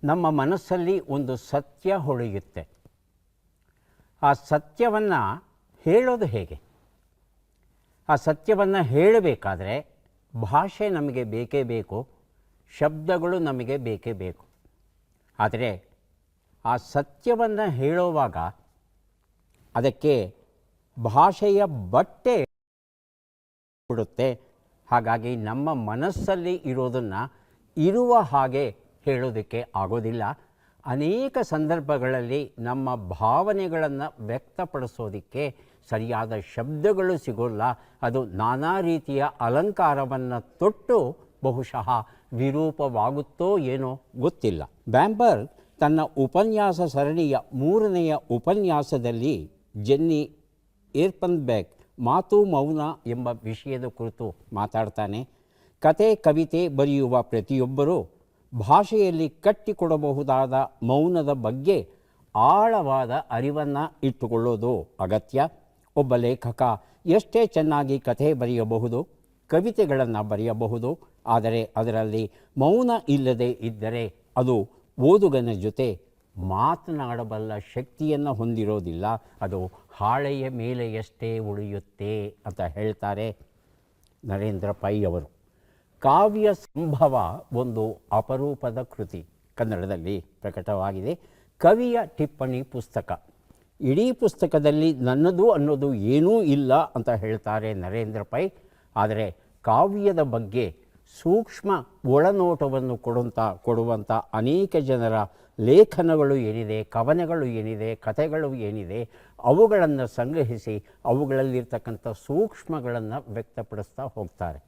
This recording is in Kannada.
ನಮ್ಮ ಮನಸ್ಸಲ್ಲಿ ಒಂದು ಸತ್ಯ ಹೊಳೆಯುತ್ತೆ. ಆ ಸತ್ಯವನ್ನು ಹೇಳೋದು ಹೇಗೆ? ಆ ಸತ್ಯವನ್ನು ಹೇಳಬೇಕಾದ್ರೆ ಭಾಷೆ ನಮಗೆ ಬೇಕೇ ಬೇಕು, ಶಬ್ದಗಳು ನಮಗೆ ಬೇಕೇ ಬೇಕು. ಆದರೆ ಆ ಸತ್ಯವನ್ನು ಹೇಳುವಾಗ ಅದಕ್ಕೆ ಭಾಷೆಯ ಬಟ್ಟೆ ಬಿಡುತ್ತೆ. ಹಾಗಾಗಿ ನಮ್ಮ ಮನಸ್ಸಲ್ಲಿ ಇರೋದನ್ನು ಇರುವ ಹಾಗೆ ಹೇಳೋದಕ್ಕೆ ಆಗೋದಿಲ್ಲ. ಅನೇಕ ಸಂದರ್ಭಗಳಲ್ಲಿ ನಮ್ಮ ಭಾವನೆಗಳನ್ನು ವ್ಯಕ್ತಪಡಿಸೋದಕ್ಕೆ ಸರಿಯಾದ ಶಬ್ದಗಳು ಸಿಗೋಲ್ಲ. ಅದು ನಾನಾ ರೀತಿಯ ಅಲಂಕಾರವನ್ನು ತೊಟ್ಟು ಬಹುಶಃ ವಿರೂಪವಾಗುತ್ತೋ ಏನೋ ಗೊತ್ತಿಲ್ಲ. ಬ್ಯಾಂಬರ್ಗ್ ತನ್ನ ಉಪನ್ಯಾಸ ಸರಣಿಯ 3ನೆಯ ಉಪನ್ಯಾಸದಲ್ಲಿ ಜೆನ್ನಿ ಏರ್ಪನ್ಬೆಕ್ ಮಾತು ಮೌನ ಎಂಬ ವಿಷಯದ ಕುರಿತು ಮಾತಾಡ್ತಾನೆ. ಕತೆ ಕವಿತೆ ಬರೆಯುವ ಪ್ರತಿಯೊಬ್ಬರೂ ಭಾಷೆಯಲ್ಲಿ ಕಟ್ಟಿಕೊಡಬಹುದಾದ ಮೌನದ ಬಗ್ಗೆ ಆಳವಾದ ಅರಿವನ್ನು ಇಟ್ಟುಕೊಳ್ಳೋದು ಅಗತ್ಯ. ಒಬ್ಬ ಲೇಖಕ ಎಷ್ಟೇ ಚೆನ್ನಾಗಿ ಕಥೆ ಬರೆಯಬಹುದು, ಕವಿತೆಗಳನ್ನು ಬರೆಯಬಹುದು, ಆದರೆ ಅದರಲ್ಲಿ ಮೌನ ಇಲ್ಲದೆ ಇದ್ದರೆ ಅದು ಓದುಗನ ಜೊತೆ ಮಾತನಾಡಬಲ್ಲ ಶಕ್ತಿಯನ್ನು ಹೊಂದಿರೋದಿಲ್ಲ. ಅದು ಹಾಳೆಯ ಮೇಲೆಯಷ್ಟೇ ಉಳಿಯುತ್ತೆ ಅಂತ ಹೇಳ್ತಾರೆ ನರೇಂದ್ರ ಪೈ ಅವರು. ಕಾವ್ಯ ಸಂಭವ ಒಂದು ಅಪರೂಪದ ಕೃತಿ ಕನ್ನಡದಲ್ಲಿ ಪ್ರಕಟವಾಗಿದೆ. ಕವಿಯ ಟಿಪ್ಪಣಿ ಪುಸ್ತಕ. ಇಡೀ ಪುಸ್ತಕದಲ್ಲಿ ನನ್ನದು ಅನ್ನೋದು ಏನೂ ಇಲ್ಲ ಅಂತ ಹೇಳ್ತಾರೆ ನರೇಂದ್ರ ಪೈ. ಆದರೆ ಕಾವ್ಯದ ಬಗ್ಗೆ ಸೂಕ್ಷ್ಮ ಒಳನೋಟವನ್ನು ಕೊಡುವಂಥ ಅನೇಕ ಜನರ ಲೇಖನಗಳು ಏನಿದೆ, ಕವನಗಳು ಏನಿದೆ, ಕಥೆಗಳು ಏನಿದೆ, ಅವುಗಳನ್ನು ಸಂಗ್ರಹಿಸಿ ಅವುಗಳಲ್ಲಿರ್ತಕ್ಕಂಥ ಸೂಕ್ಷ್ಮಗಳನ್ನು ವ್ಯಕ್ತಪಡಿಸ್ತಾ ಹೋಗ್ತಾರೆ.